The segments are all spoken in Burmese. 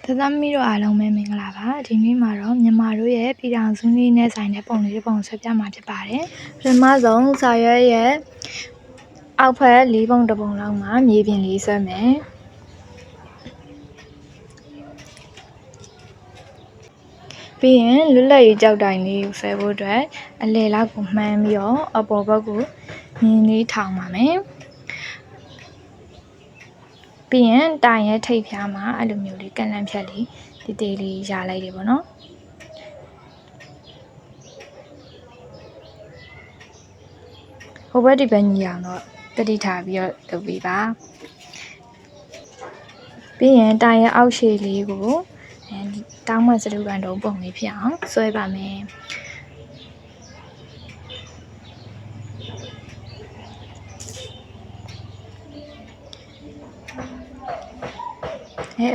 သက်သမီးတို့အားလုံးပဲမင်္ဂလာပါဒီနေ့မှာတော့မြန်မာတို့ရဲ့ပြည်ထောင်စုနေ့နဲ့ဆိုင်တဲ့ပုံလေးတစ်ပုံဆွဲပြမှာဖြစ်ပါတယ်ပထမဆုံးစာရွက်ရဲ့အောက်ဖက်၄ပုံတစ်ပုံလောက်မှာမြေပြင်လေးဆွဲမယ်ပြီးရင်လွတ်လပ်ရေးကြောက်တိုင်လေးကိုဆွဲဖို့အတွက်အလယ်လောက်ကိုမှန်းပြီးတော့အပေါ်ဘက်ကိုမြင်းလေးထောင်ပါမယ်ပြီးရင်တိုင်ရဲ့ထိပ်ဖျားမှာအဲ့လိုမျိုးလေးကန့်လန့်ဖြတ်လေးတေးသေးလေးရလိုက်တယ်ပေါ့နော်ဟိုဘက်ဒီဘက်ညီအောင်တော့တတိထားပြီးတော့လုပ်ပေးပါပြီးရင်တိုင်ရဲ့အောက်ရှည်လေးကိုတောင်းမှစတုကန်တုံးပုံလေးဖြစ်အောင်ဆွဲပါမယ်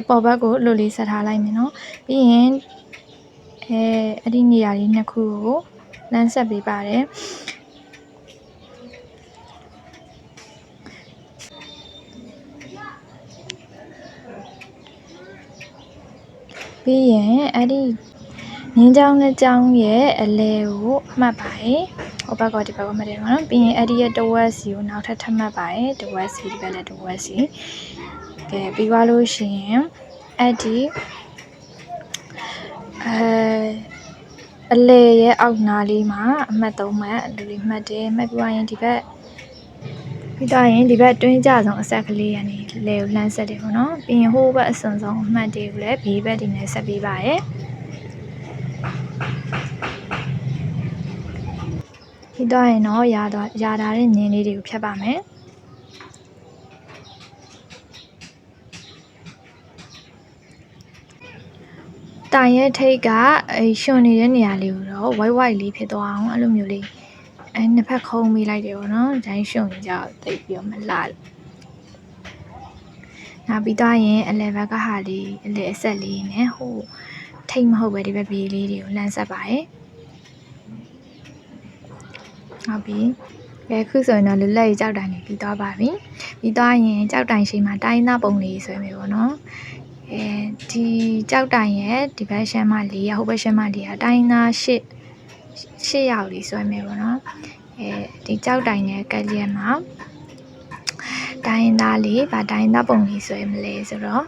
အပေါ်ဘက်ကိုလိုလေးဆက်ထားလိုက်မယ်နော်ပြီးရင်အဲ့ဒီနေရာလေးနှစ်ခုကိုလမ်းဆက်ပေးပါတယ်ပြီးရင်အဲ့ဒီငင်းချောင်းနဲ့ချောင်းရဲ့အလဲကိုမှတ်ပါတယ်ဟိုဘက်ကဒီဘက်ကမှတ်တယ်နော်ပြီးရင်အဲ့ဒီရဲ့တဝက်စီကိုနောက်ထပ်ထပ်မှတ်ပါတယ်တဝက်စီဒီဘက်လည်းတဝက်စီကဲပြီးသွားလို့ရှိရင်အဲ့ဒီအလဲရဲ့အောက်နားလေးမှာအမှတ်3မှတ်လူလေးမှတ်တယ်မှတ်ပြီးရင်ဒီဘက်ပြီးတော့ရင်ဒီဘက်တွင်းကြဆုံးအဆက်ကလေးရနေလဲကိုလှမ်းဆက်တယ်ပေါ့နော်ပြီးရင်ဟိုဘက်အစွန်ဆုံးအမှတ်တွေကိုလည်းဘေးဘက်ဒီနဲ့ဆက်ပေးပါရယ်ပြီးတော့ရင်တော့ရထားတဲ့ညင်းလေးတွေကိုဖြတ်ပါမယ်တိုင်ရဲ့ထိတ်ကရှွန်နေတဲ့နေရာလေးကိုတော့ white လေးဖြစ်သွားအောင်အဲ့လိုမျိုးလေးနှစ်ဖက်ခုံးမိလိုက်တယ်ပေါ့နော်ဒိုင်းရှုံကြတိတ်ပြီးတော့မလှလို့နောက်ပြီးတော့ရင်အလဲဘက်ကဟာလေးအလဲအဆက်လေးနဲ့ဟိုထိတ်မဟုတ်ပဲဒီဘက်ဘေးလေးတွေကိုလှမ်းဆက်ပါရယ်ဟုတ်ပြီခုဆိုရင်တော့လွတ်လပ်ရေးကြောက်တိုင်လေးပြီးသွားပါပြီပြီးသွားရင်ကြောက်တိုင်ရှိမှတိုင်းသားပုံလေးဆွဲမယ်ပေါ့နော်ဒီကြောက်တိုင်ရဲ့ဒီဘက်ရှမ်းမလေးဟိုဘက်ရှမ်းမလေးကတိုင်းသားရှစ်ယောက်လေးဆွဲမယ်ပေါ့နော်ဒီကြောက်တိုင်ရဲ့ကက်ရက်မှာတိုင်းသားလေးဗာတိုင်းသားပုံလေးဆွဲမလဲဆိုတော့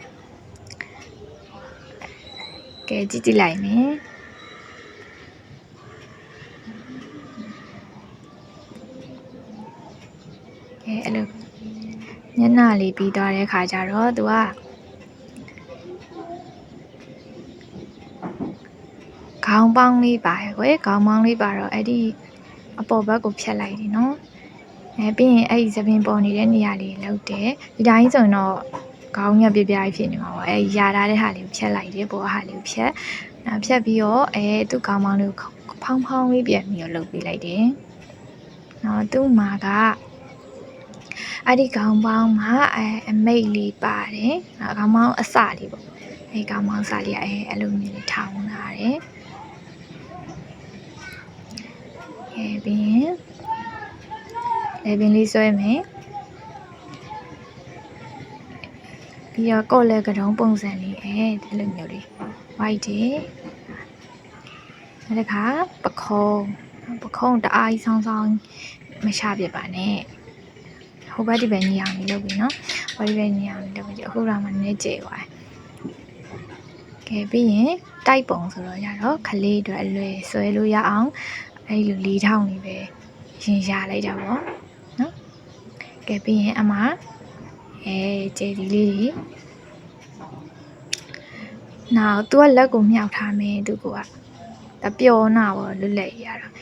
ကဲကြည့်လိုက်မယ်အဲ့လိုညနာလေးပြီးသွားတဲ့ခါကျတော့သူကခေါင်းပေါင်းလေးပါခွဲခေါင်းပေါင်းလေးပါတော့အဲ့ဒီအပေါ်ဘက်ကိုဖြတ်လိုက်တယ်နော်ပြီးရင်အဲ့ဒီသပင်ပေါ်နေတဲ့နေရာလေးလောက်တယ်ဒီတိုင်းဆိုရင်တော့ခေါင်းညက်ပြပြဖြစ်နေမှာပေါ့ရာထားတဲ့ဟာလေးကိုဖြတ်လိုက်တယ်ပေါ်ဟာလေးကိုဖြတ်ပြီးတော့သူ့ခေါင်းပေါင်းလေးကိုဖောင်းလေးပြန်ပြီးတော့လုပ်ပေးလိုက်တယ်နော်သူ့မှာကအဲ့ဒီခေါင်းပေါင်းမှာအမိတ်လေးပါတယ်ခေါင်းပေါင်းအစလေးပေါ့အဲ့ခေါင်းပေါင်းအစလေးအဲ့လိုမျိုးထောင်းလာတယ်ပြီးရင်လေပင်လေးဆွဲမယ်ပြီးတော့ကော့လက်ကတော့ပုံစံလေးဒီလိုမျိုးလေး white တယ်နောက်တစ်ခါပခုံးတအားကြီးဆောင်းမရှာပြပါနဲ့ဟိုဘက်ဒီဘက်ညီအောင်လေးလုပ်ပြီနော်ဟိုဒီဘက်ညီအောင်လေးလုပ်ပြီအခုတော့မှနည်းကျဲသွားတယ်ပြီးရင်တိုက်ပုံဆိုတော့ရတော့ခလေးအတွက်အလွယ်ဆွဲလို့ရအောင်အဲ့လို၄ထောင်လေးပဲရင်ရလိုက်တာပေါ့နော်ပြီးရင်အမကျဲဒီလေးတွေနောက်သူကလက်ကိုမြောက်ထားမယ်သူကပျော်နာပေါ့လွတ်လပ်ရတော့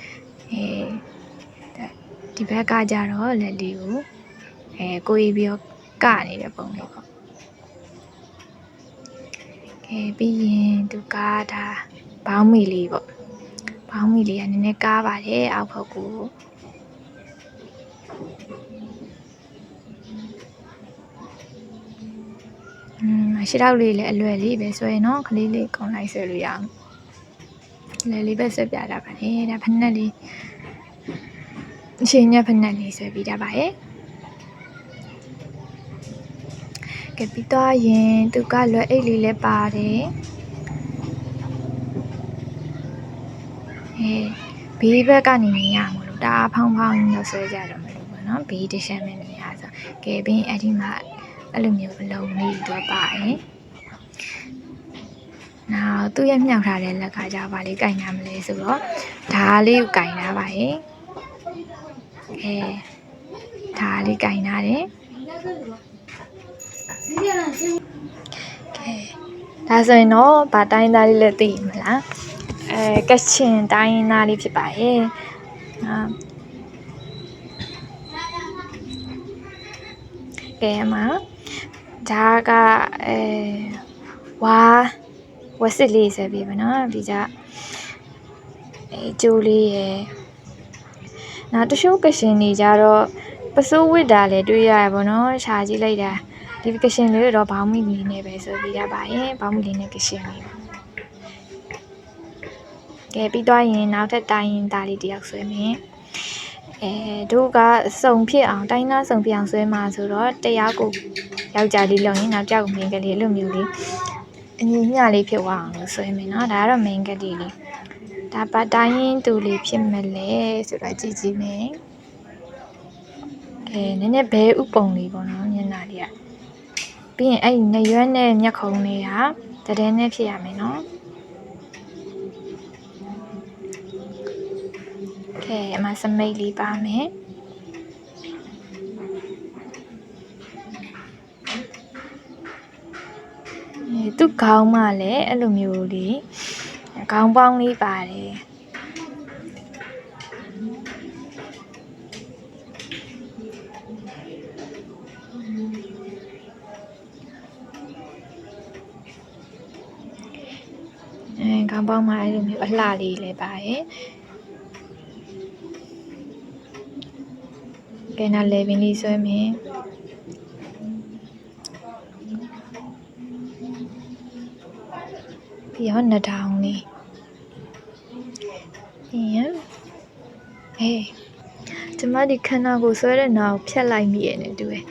ဒီဘက်ကကြတော့လက်လေးကိုကိုရီပြီးတော့ကနေတဲ့ပုံလေးပေါ့ပြီးရင်သူကားတာဘောင်းမီလေးပေါ့ဘောင်းမီလေးကနည်းနည်းကားပါတယ်အောက်ဘက်ကိုရှစ်ထောက်လေးလည်းအလွယ်လေးပဲဆွဲနော်ခလေးလေးကုန်လိုက်ဆွဲလို့ရအောင်လဲလေးပဲဆွဲပြတာပါလေဒါဖက်နဲ့လေးအချိန်ညဖက်နဲ့လေးဆွဲပြီးတာပါရဲ့ ကဲပြီးတော့ရင်သူကလွယ်အိတ်လေးလည်းပါတယ်ဘေးဘက်ကနေမြင်ရမလို့တအားဖောင်းဖောင်းလို့ဆွဲကြတော့မလို့ပေါ့နော်ဘေးတစ်ချက်နဲ့မြင်ရဆိုကဲပြီးအဲ့ဒီမှာအဲ့လိုမျိုးအလုံးလေးတော့ပါတယ်နောက်သူ့ရဲ့မြှောက်ထားတဲ့လက်ကကြပါလေကင်ရမလဲဆိုတော့ဓားလေးကိုကင်ထားပါရဲ့ဓားလေးကင်ထားတယ်ဒါဆိုရင်တော့ဗာတိုင်းသားလေးလည်းသိမလားကချင်တိုင်းသားလေးဖြစ်ပါရဲ့ကဲမှာဒါကဝါစစ်လေးဆက်ပြီးပါနော်ပြီးကြကျိုးလေးရယ်နောက်တချို့ကရှင်တွေကြတော့ပစိုးဝစ်တာလည်းတွေ့ရရပါတော့ရှာကြည့်လိုက်တာဒီကရှင်လေးတော့ဘောင်းမီလေးနဲ့ပဲဆိုပြီးရပါရင်ဘောင်းမီလေးနဲ့ကရှင်လေးကဲပြီးတော့ရင်နောက်ထပ်တိုင်းရင်သားလေးတယောက်ဆွဲမယ်တို့ကစုံဖြစ်အောင်တိုင်းသားစုံဖြစ်အောင်ဆွဲမှာဆိုတော့တယောက်ကိုယောက်ျားလေးလောက်ရင်နောက်တစ်ယောက်မိန်းကလေးအဲ့လိုမျိုးလေးအညီမျှလေးဖြစ်သွားအောင်လို့ဆွဲမယ်နော်ဒါကတော့မိန်းကလေးလေးဒါပါတိုင်းရင်တူလေးဖြစ်မလဲဆိုတော့ကြည့်ကြည့်မယ်နည်းနည်းဘဲဥပုံလေးပေါ့နော်မျက်နှာလေးကပြီးရင်အဲ့နရွက်နဲ့မျက်ခုံးလေးကတည်နဲ့ဖြစ်ရမယ်နော်အမစမိတ်လေးပါမယ်သူ့ခေါင်းမှလည်းအဲ့လိုမျိုးလေးခေါင်းပေါင်းလေးပါတယ်ခေါင်းပေါင်းမှအဲ့လိုမျိုးအလှလေးလည်းပါတယ်ကဲနာလေပင်လေးဆွဲမယ်ပြီးတော့နှထောင်လေးပြီးရင်ကျမဒီခန္ဓာကိုဆွဲတဲ့နာကိုဖြတ်လိုက်မိရနေတူတယ်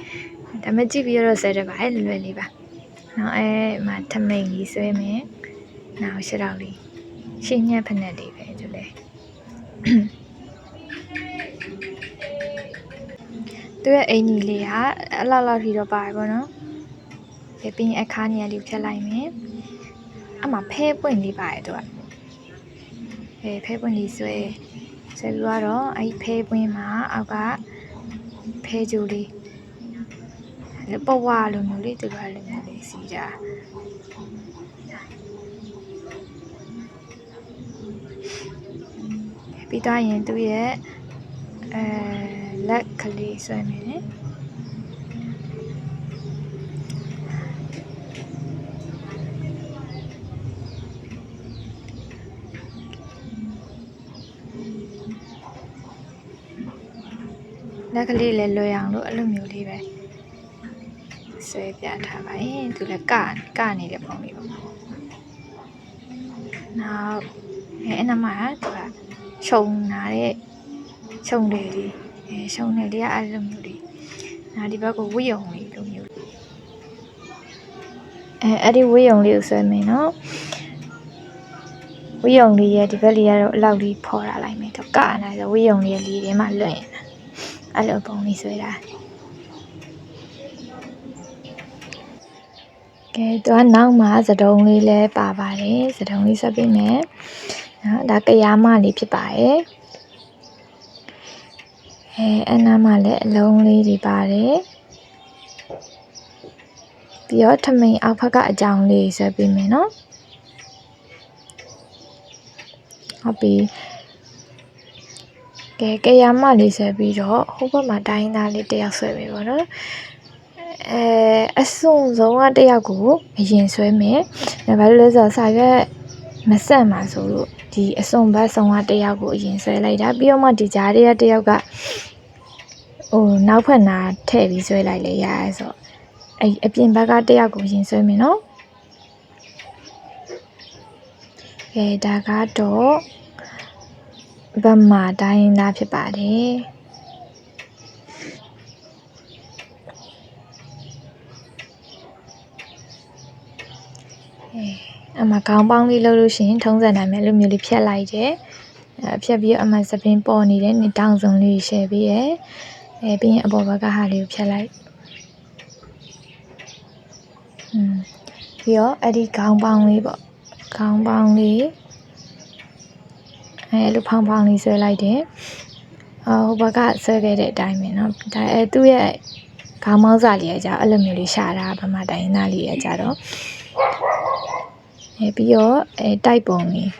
ဒါမှကြည့်ပြီးတော့ဆွဲတယ်ပါလွယ်လေးပါနောက်မှာထမိန်လေးဆွဲမယ်နောက်ရှောက်လေးရှင်းညက်ဖက်နဲ့လေးပဲသူလေသူရဲ့အင်ကြီးလေးကအလောက်ထိတော့ပါတယ်ပေါ့နော်ပြီးရင်အခါနေရာလေးဖြတ်လိုက်မယ်အမှဖဲပွင့်လေးပါတယ်သူကဖဲပွင့်လေးဆွဲပြီးတော့အဲ့ဖဲပွင့်မှာအောက်ကဖဲကြိုးလေးပဝါလိုမျိုးလေးသူကလည်းမျိုးလေးစီတာပြီးတော့ရင်သူရဲ့လက်ကလေးဆွဲမယ်လက်ကလေးလည်းလွယ်အောင်လို့အဲ့လိုမျိုးလေးပဲဆွဲပြထားပါရင်သူလည်းကနေတဲ့ပုံလေးပေါ့နောက်အဲ့နာမှာသူကခြုံနာတဲ့ခြုံတယ်လေးခြုံတယ်လေးကအဲ့လိုမျိုးလေးနောက်ဒီဘက်ကိုဝိယုံလေးလိုမျိုးအဲ့ဒီဝိယုံလေးကိုဆွဲမယ်နော်ဝိယုံလေးရဲ့ဒီဘက်လေးကတော့အလောက်လေးဖော်ထားလိုက်မယ်တော့ကနာဆိုဝိယုံလေးရဲ့လေးထဲမှာလွင့်အဲ့လိုပုံလေးဆွဲတာကဲသူကနောက်မှာစတုံးလေးလည်းပါပါတယ်စတုံးလေးဆွဲပေးမယ်နော်ဒါကရာမလေးဖြစ်ပါတယ်အနားမှာလည်းအလုံးလေးတွေပါတယ်ပြီးတော့ထမိန်အောက်ဘက်ကအကြောင်းလေးဆွဲပေးမယ်နော်ဟုတ်ပြီကဲရာမလေးဆွဲပြီးတော့ဟိုဘက်မှာတိုင်းသားလေးတစ်ယောက်ဆွဲပေးပါတော့အစွန်ဆုံးကတစ်ယောက်ကိုအရင်ဆွဲမယ်ဘာလို့လဲဆိုတော့စာရွက်မဆက်မှာဆိုလို့ဒီအစွန်ဘက်ဆုံးကတစ်ယောက်ကိုအရင်ဆွဲလိုက်တာပြီးတော့မှဒီကြားတွေကတစ်ယောက်ကနောက်ဖက်နာထည့်ပြီးဆွဲလိုက်လေရရဲဆိုအပြင်ဘက်ကတစ်ယောက်ကိုအရင်ဆွဲမယ်နော်ဒါကတော့ဗမာတိုင်းသားဖြစ်ပါတယ် အမခေါင်းပေါင်းလေးလှုပ်လို့ရှိရင်ထုံးစံတိုင်းပဲလိုမျိုးလေးဖြတ်လိုက်တယ်ဖြတ်ပြီးတော့အမစပင်းပေါ်နေတဲ့နေတောင်စုံလေးရှယ်ပြီးရယ်ပြီးရင်အပေါ်ဘက်ကဟာလေးကိုဖြတ်လိုက်ပြီးတော့အဲ့ဒီခေါင်းပေါင်းလေးပေါ့ခေါင်းပေါင်းလေးအဲ့လိုဖောင်းဖောင်းလေးဆွဲလိုက်တယ်ဟိုဘက်ကဆွဲခဲ့တဲ့အတိုင်းပဲเนาะဒါသူ့ရဲ့ခေါင်းမောင်းစာလေးကကြာအဲ့လိုမျိုးလေးရှာတာဗမာတိုင်းသားလေးကကြာတော့ပြီးတော့တိုက်ပုံလေး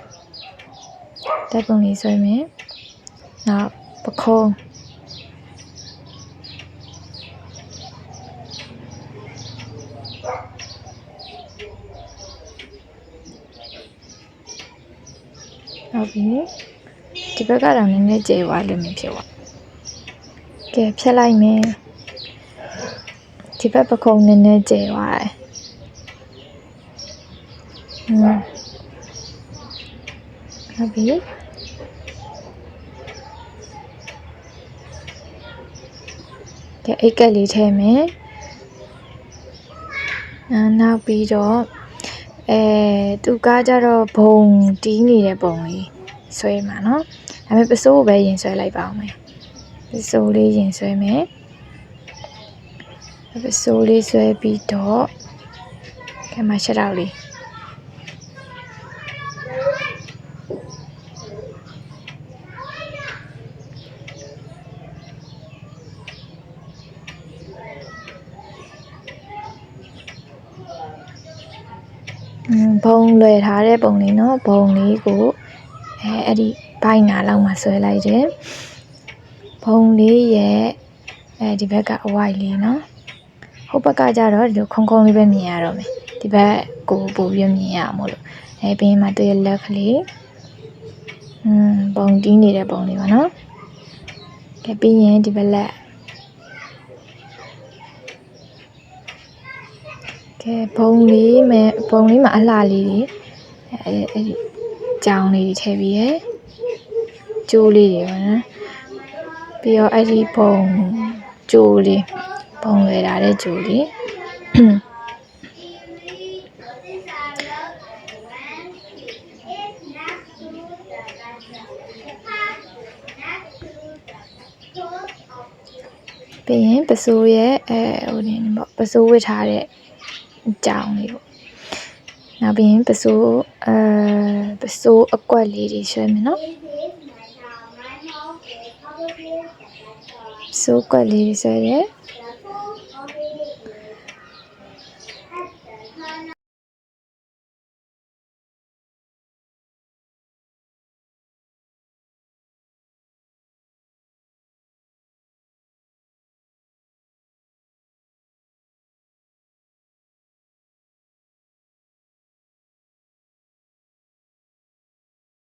ဆွဲမယ်နောက်ပခုံးဟုတ်ပြီဒီဘက်ကတော့နည်းနည်းကျေသွားလို့မဖြစ်ပါကဲဖြတ်လိုက်မယ်ဒီဘက်ပခုံးနည်းနည်းကျေသွားတယ်ဟုတ်ပြီကဲအိတ်ကက်လေးထည့်မယ်နောက်ပြီးတော့သူကကြတော့ဘုံတီးနေတဲ့ပုံလေးဆွဲမှာเนาะဒါပေမဲ့ပစိုးကိုပဲရင်ဆွဲလိုက်ပါအောင်မယ်ပစိုးလေးရင်ဆွဲမယ်ပစိုးလေးဆွဲပြီးတော့ကဲမရှက်တော့လေးဘုံလွယ်ထားတဲ့ပုံလေးเนาะဘုံလေးကိုအဲ့ဒီဘိုက်နာလောက်မှာဆွဲလိုက်တယ်ဘုံလေးရဲ့ဒီဘက်ကအဝိုက်လေးเนาะဟိုဘက်ကကြတော့ဒီလိုခုံခုံလေးပဲမြင်ရတော့မယ်ဒီဘက်ကိုပို့ပြီးမြင်ရမို့လို့ပြီးရင်မှသူ့ရဲ့လက်ကလေးဘုံတီးနေတဲ့ပုံလေးပါเนาะကဲပြီးရင်ဒီဘက်လက်ကဲဘုံလေးမှာအလှလေးတွေအဲ့ဒီကြောင်လေးတွေထည့်ပြီးရယ်ကျိုးလေးတွေပါနော်ပြီးတော့အဲ့ဒီဘုံကျိုးလေးဘုံလွယ်ထားတဲ့ကျိုးလေးပြီးရင်ပစိုးရဲ့ဟိုနေပေါ့ပစိုးဝစ်ထားတဲ့ကြောင်လေးပေါ့နောက်ပြီးရင်ပစိုးအကွက်လေးတွေဆွဲမယ်နော်ပစိုးကွက်လေးတွေဆွဲတယ်